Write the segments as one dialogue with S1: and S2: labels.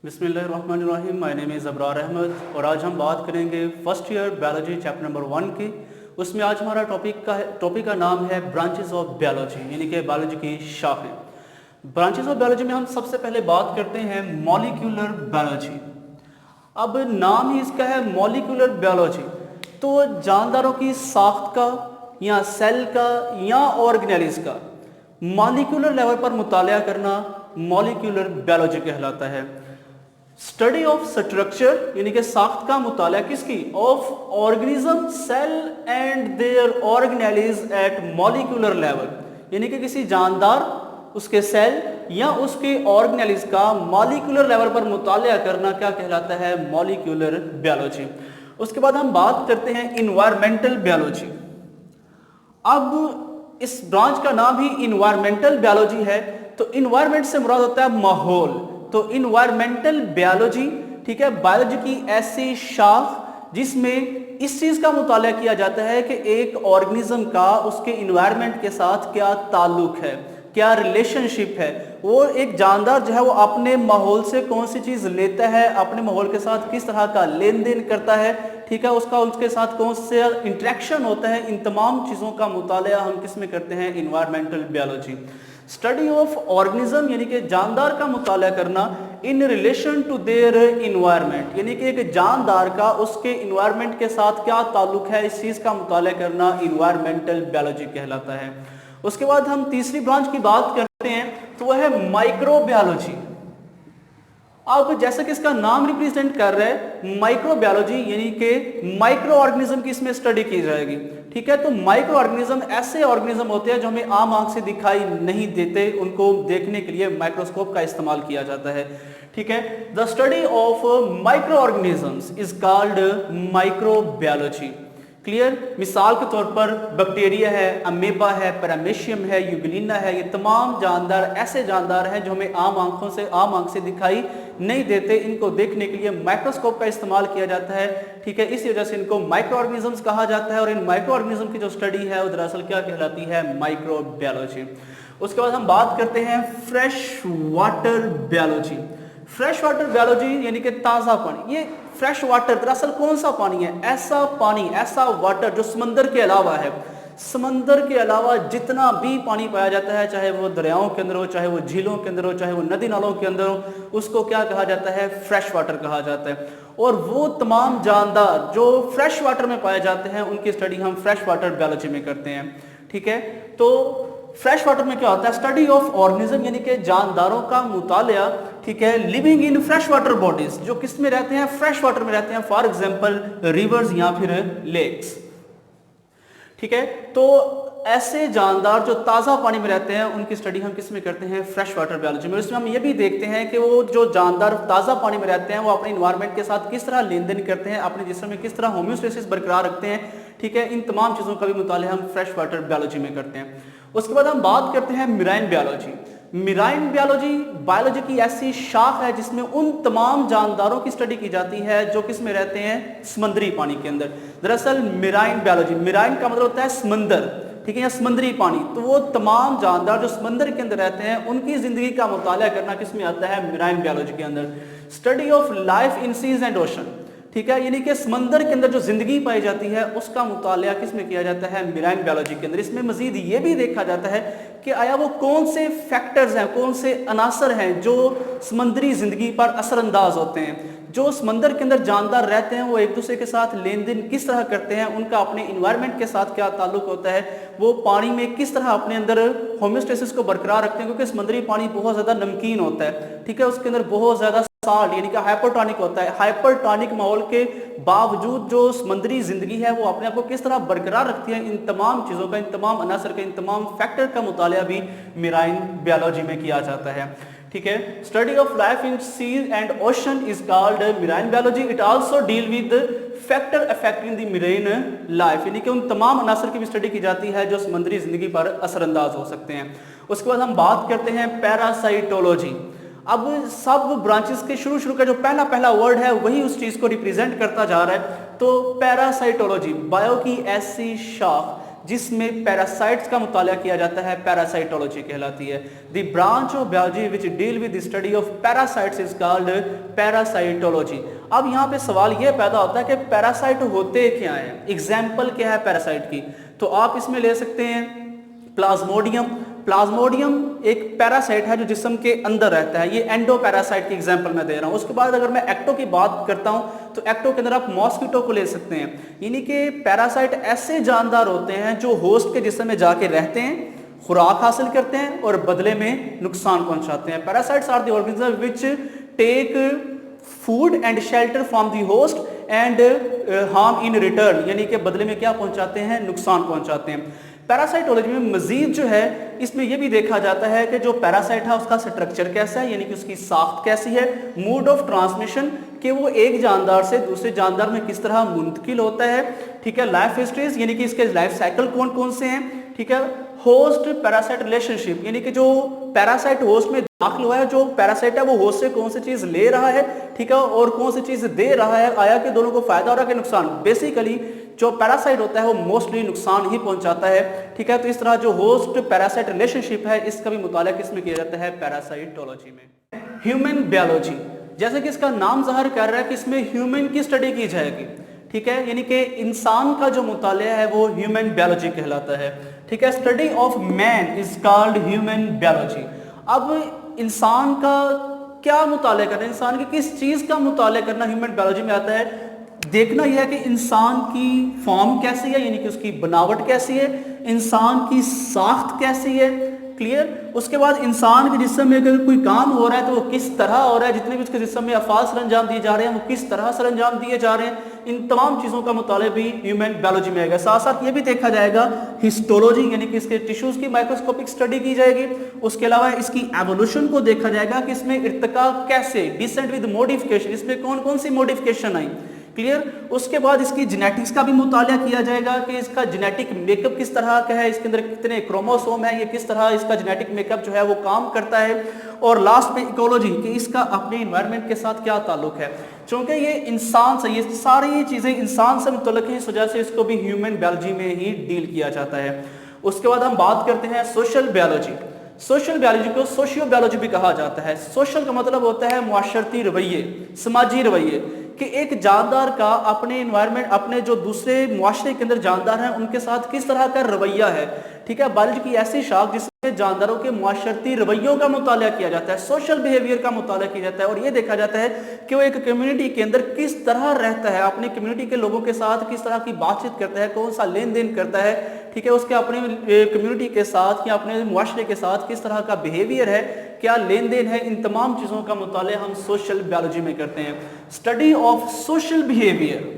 S1: बिस्मिल्लाहिर्रहमानिर्रहीम। My name is Abrar Ahmed और आज हम बात करेंगे first year biology chapter number 1 की। उसमें आज हमारा टॉपिक का नाम है ब्रांचेस ऑफ बायोलॉजी, यानी कि बायोलॉजी की शाखें। ब्रांचेस ऑफ बायोलॉजी में हम सबसे पहले बात करते हैं मॉलिक्यूलर बायोलॉजी। अब नाम ही इसका है मॉलिक्यूलर बायोलॉजी, तो जानदारों की साख्त का या सेल का या ऑर्गेनेलिज का मॉलिक्यूलर लेवल पर मुताला करना मॉलिक्यूलर बायोलॉजी कहलाता है। स्टडी ऑफ स्ट्रक्चर यानी कि साख्त का मुताला किसकी, of organism cell and their organelles at molecular level, यानी कि किसी जानदार, उसके सेल या उसके ऑर्गेनेलिज का मॉलिक्यूलर लेवल पर मुताला करना क्या कहलाता है, मॉलिक्यूलर बायोलॉजी। उसके बाद हम बात करते हैं इन्वायरमेंटल बायोलॉजी। अब इस ब्रांच का नाम ही इन्वायरमेंटल बायोलॉजी है, तो इन्वायरमेंट से मुराद होता है माहौल। तो इन्वायरमेंटल बायोलॉजी, ठीक है, बायोलॉजी की ऐसी शाख जिसमें इस चीज का मुताला किया जाता है कि एक ऑर्गेनिज्म का उसके इन्वायरमेंट के साथ क्या ताल्लुक है, क्या रिलेशनशिप है। वो एक जानदार जो है वो अपने माहौल से कौन सी चीज लेता है, अपने माहौल के साथ किस तरह का लेन देन करता है, ठीक है, उसके साथ कौन से इंटरेक्शन होता है। इन तमाम चीजों का मुताला हम किस में करते हैं, environmental biology. Study of organism यानी कि जानदार का मुताला करना in relation to their environment, यानी कि एक जानदार का उसके इन्वायरमेंट के साथ क्या ताल्लुक है, इस चीज का मुताला करना इन्वायरमेंटल बायोलॉजी कहलाता है। उसके बाद हम तीसरी ब्रांच की बात करते हैं, तो वह है माइक्रोबायोलॉजी। अब जैसा कि इसका नाम रिप्रेजेंट कर रहा है माइक्रोबायोलॉजी, यानी कि माइक्रो ऑर्गेनिज्म की इसमें स्टडी की जाएगी, ठीक है। तो माइक्रो ऑर्गेनिज्म ऐसे ऑर्गेनिज्म होते हैं जो हमें आम आंख से दिखाई नहीं देते, उनको देखने के लिए माइक्रोस्कोप का इस्तेमाल किया जाता है, ठीक है। The study of micro organisms is called microbiology. Clear. मिसाल के तौर पर बैक्टीरिया है, अमीबा है, पैरामीशियम है, यूग्लिना है, ये तमाम जानदार ऐसे जानदार हैं जो हमें आम आंख से दिखाई नहीं देते। इनको देखने के लिए माइक्रोस्कोप का इस्तेमाल किया जाता है, ठीक है। इसी वजह से इनको माइक्रो ऑर्गेनिजम्स कहा जाता है और इन माइक्रो ऑर्गेनिज्म की जो स्टडी है वो दरअसल क्या कहलाती है, माइक्रोबायोलॉजी। उसके बाद हम बात करते हैं fresh water biology. Fresh water biology यानी कि ताज़ा पानी। ये फ्रेश वाटर दरअसल कौन सा पानी है, ऐसा पानी, ऐसा वाटर जो समंदर के अलावा है। समंदर के अलावा जितना भी पानी पाया जाता है, चाहे वो दरियाओं के अंदर हो, चाहे वो झीलों के अंदर हो, चाहे वो नदी नालों के अंदर हो, उसको क्या कहा जाता है, फ्रेश वाटर कहा जाता है। और वो तमाम जानदार जो फ्रेश वाटर में पाए जाते हैं उनकी स्टडी हम फ्रेश वाटर बायोलॉजी में करते हैं, ठीक है। तो फ्रेश वाटर में क्या होता है, स्टडी ऑफ ऑर्गेनिज्म यानी कि जानदारों का मुताला, ठीक है, living in fresh water bodies, जो किस में रहते हैं, फ्रेश वाटर में रहते हैं, फॉर एग्जांपल रिवर्स या फिर लेक्स, ठीक है। तो ऐसे जानदार जो ताज़ा पानी में रहते हैं उनकी स्टडी हम किस में करते हैं, फ्रेश वाटर बायोलॉजी में। इसमें हम ये भी देखते हैं कि वो जो जानदार ताज़ा पानी में रहते हैं वो अपने इन्वायरमेंट के साथ किस तरह लेन देन करते हैं, अपने जिस्म में किस तरह होम्योस्टेसिस बरकरार रखते हैं, ठीक है। इन तमाम चीज़ों का भी मुताला हम फ्रेश वाटर बायोलॉजी में करते हैं। उसके बाद हम बात करते हैं मेराइन बायोलॉजी। मेराइन बायोलॉजी की ऐसी शाख है जिसमें उन तमाम जानदारों की स्टडी की जाती है जो किस में रहते हैं, समुद्री पानी के अंदर। दरअसल मेराइन बायोलॉजी, मेराइन का मतलब होता है समंदर, ठीक है, या समुद्री पानी। तो वो तमाम जानदार जो समंदर के अंदर रहते हैं उनकी जिंदगी का मुताला करना किस में आता है, मेराइन बायोलॉजी के अंदर। Study of life in seas and ocean, ठीक है, यानी कि समंदर के अंदर जो जिंदगी पाई जाती है उसका मुताला किस में किया जाता है, मेराइन बायोलॉजी के अंदर। इसमें मजीद ये भी देखा जाता है कि आया वो कौन से फैक्टर्स हैं, कौन से अनासर हैं जो समंदरी जिंदगी पर असरअंदाज होते हैं। जो समंदर के अंदर जानदार रहते हैं वो एक दूसरे के साथ लेन देन किस तरह करते हैं, उनका अपने इन्वायरमेंट के साथ क्या ताल्लुक होता है, वो पानी में किस तरह अपने अंदर होम्योस्टेसिस को बरकरार रखते हैं, क्योंकि समुद्री पानी बहुत ज़्यादा नमकीन होता है, ठीक है, उसके अंदर बहुत ज़्यादा साल्ट यानी कि हाइपरटॉनिक होता है। हाइपरटॉनिक माहौल के बावजूद जो समुद्री जिंदगी है वो अपने आप को किस तरह बरकरार रखती है, इन तमाम चीज़ों का, इन तमाम अनासर का, इन तमाम फैक्टर का मुताला भी मेराइन बायोलॉजी में किया जाता है, ठीक है। Study of life in sea and ocean is called marine biology. It also deal with factor affecting the marine life, यानी कि उन तमाम अनासर की भी स्टडी की जाती है जो समुद्री जिंदगी पर असरअंदाज हो सकते हैं। उसके बाद हम बात करते हैं पैरासाइटोलॉजी। अब सब ब्रांचेस के शुरू का जो पहला वर्ड है वही उस चीज को रिप्रेजेंट करता जा रहा है। तो पैरासाइटोलॉजी, बायो की ऐसी शाख जिसमें पैरासाइट्स का मुताला किया जाता है, पैरासाइटोलॉजी कहलाती है। The branch of biology which deal with the study of parasites is called parasitology. अब यहाँ पे सवाल ये पैदा होता है कि पैरासाइट होते क्या हैं, एग्जाम्पल क्या है पैरासाइट की। तो आप इसमें ले सकते हैं प्लाज्मोडियम। प्लाज्मोडियम एक पैरासाइट है जो जिस्म के अंदर रहता है, ये एंडो पैरासाइट की एग्जांपल मैं दे रहा हूँ। उसके बाद अगर मैं एक्टो की बात करता हूँ तो एक्टो के अंदर आप मॉस्किटो को ले सकते हैं। यानी कि पैरासाइट ऐसे जानदार होते हैं जो होस्ट के जिस्म में जाके रहते हैं, खुराक हासिल करते हैं और बदले में नुकसान पहुंचाते हैं। Parasites are the organism which take food and shelter from the host and harm in return, यानी कि बदले में क्या पहुंचाते हैं, नुकसान पहुंचाते हैं। पैरासाइटोलॉजी में मजीद जो है इसमें यह भी देखा जाता है कि जो पैरासाइट है उसका स्ट्रक्चर कैसा है, यानी कि उसकी साख्त कैसी है, मूड ऑफ ट्रांसमिशन कि वो एक जानदार से दूसरे जानदार में किस तरह मुंतकिल होता है, ठीक है। लाइफ हिस्ट्रीज यानी कि इसके लाइफ साइकिल कौन कौन से हैं, ठीक है। होस्ट पैरासाइट रिलेशनशिप यानी कि जो पैरासाइट होस्ट में दाखिल हुआ है, जो पैरासाइट है वो होस्ट से कौन सी चीज ले रहा है, ठीक है, और कौन सी चीज दे रहा है, आया कि दोनों को फायदा हो रहा है कि नुकसान। बेसिकली जो पैरासाइट होता है वो मोस्टली नुकसान ही पहुंचाता है, ठीक है। तो इस तरह जो होस्ट पैरासाइट रिलेशनशिप है इसका भी मुताला किसमें किया जाता है, पैरासाइटोलॉजी में। ह्यूमन बायोलॉजी, जैसे कि इसका नाम ज़ाहिर कर रहा है कि इसमें ह्यूमन की स्टडी की जाएगी, ठीक है, यानी कि इंसान का जो मुताला है वो ह्यूमन बायोलॉजी कहलाता है, ठीक है। Study of man is called human biology. अब इंसान का क्या मुताला करना, इंसान की किस चीज का मुताला करना ह्यूमन बायोलॉजी में आता है। देखना यह है कि इंसान की फॉर्म कैसी है, यानी कि उसकी बनावट कैसी है, इंसान की साख्त कैसी है, क्लियर। उसके बाद इंसान के जिस्म में अगर कोई काम हो रहा है तो वो किस तरह हो रहा है, जितने भी उसके जिस्म में अफाल सरंजाम दिए जा रहे हैं वो किस तरह सरंजाम दिए जा रहे हैं, इन तमाम चीज़ों का मुताला भी ह्यूमन बायोलॉजी में आएगा। साथ साथ ये भी देखा जाएगा हिस्टोलॉजी, यानी कि इसके टिश्यूज़ की माइक्रोस्कोपिक स्टडी की जाएगी। उसके अलावा इसकी एवोल्यूशन को देखा जाएगा कि इसमें इर्तिका कैसे, डिसेंट विद मॉडिफिकेशन, इसमें कौन कौन सी मॉडिफिकेशन आई, क्लियर। उसके बाद इसकी जेनेटिक्स का भी मुताला किया जाएगा कि इसका जेनेटिक मेकअप किस तरह का है, इसके अंदर कितने क्रोमोसोम है, ये किस तरह इसका जेनेटिक मेकअप जो है वो काम करता है। और लास्ट में इकोलॉजी कि इसका अपने इन्वायरमेंट के साथ क्या ताल्लुक है। चूंकि ये इंसान से, ये सारी चीज़ें इंसान से मुतल्लिक़ है, इस वजह से इसको भी ह्यूमन बायोलॉजी में ही डील किया जाता है। उसके बाद हम बात करते हैं सोशल बायोलॉजी। सोशल बायोलॉजी को सोशियो बायोलॉजी भी कहा जाता है। सोशल का मतलब होता है मुआशरती रवैये, समाजी रवैये, कि एक जानदार का अपने इन्वायरमेंट, अपने जो दूसरे मुआशरे के अंदर जानदार हैं उनके साथ किस तरह का रवैया है, ठीक है। बायोलॉजी की ऐसी शाख जिसमें जानदारों के मुआशरती रवैयों का मुताला किया जाता है, सोशल बिहेवियर का मुताला किया जाता है, और ये देखा जाता है कि वो एक कम्युनिटी के अंदर किस तरह रहता है, अपनी कम्युनिटी के लोगों के साथ किस तरह की बातचीत करता है, कौन सा लेन देन करता है, ठीक है, उसके अपने कम्युनिटी के साथ या अपने मुआशरे के साथ किस तरह का बिहेवियर है, क्या लेन देन है, इन तमाम चीज़ों का मुताला हम सोशल बायोलॉजी में करते हैं। Study of social behaviour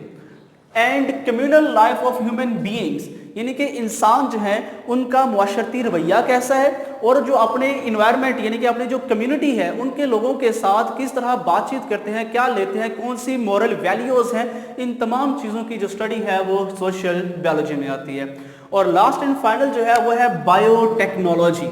S1: and communal life of human beings, यानी कि इंसान जो है उनका मुआशरती रवैया कैसा है, और जो अपने इन्वायरमेंट यानी कि अपनी जो कम्युनिटी है उनके लोगों के साथ किस तरह बातचीत करते हैं, क्या लेते हैं, कौन सी मॉरल वैल्यूज हैं, इन तमाम चीज़ों की जो स्टडी है वो सोशल बायोलॉजी में आती है। और लास्ट एंड फाइनल जो है वो है बायोटेक्नोलॉजी,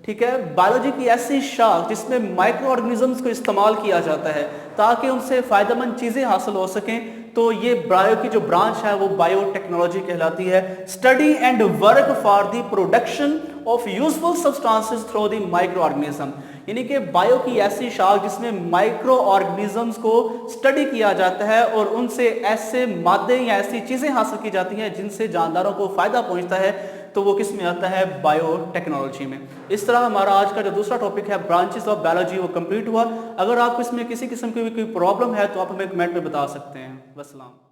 S1: ठीक है। बायोलॉजी की ऐसी शाख जिसमें माइक्रो ऑर्गेनिजम्स को इस्तेमाल किया जाता है ताकि उनसे फ़ायदेमंद चीज़ें हासिल हो सकें, तो ये बायो की जो ब्रांच है वो बायोटेक्नोलॉजी कहलाती है। Study and work for the production of useful substances through the micro organism, यानी कि बायो की ऐसी शाख जिसमें माइक्रो ऑर्गेनिजम्स को स्टडी किया जाता है और उनसे ऐसे मादे या ऐसी चीज़ें हासिल की जाती हैं जिनसे जानदारों को फ़ायदा पहुंचता है, तो वो किस में आता है, बायोटेक्नोलॉजी में। इस तरह हमारा आज का जो दूसरा टॉपिक है ब्रांचेस ऑफ बायोलॉजी वो कंप्लीट हुआ। अगर आपको इसमें किसी किस्म की कोई प्रॉब्लम है तो आप हमें कमेंट में बता सकते हैं। वस्सलाम।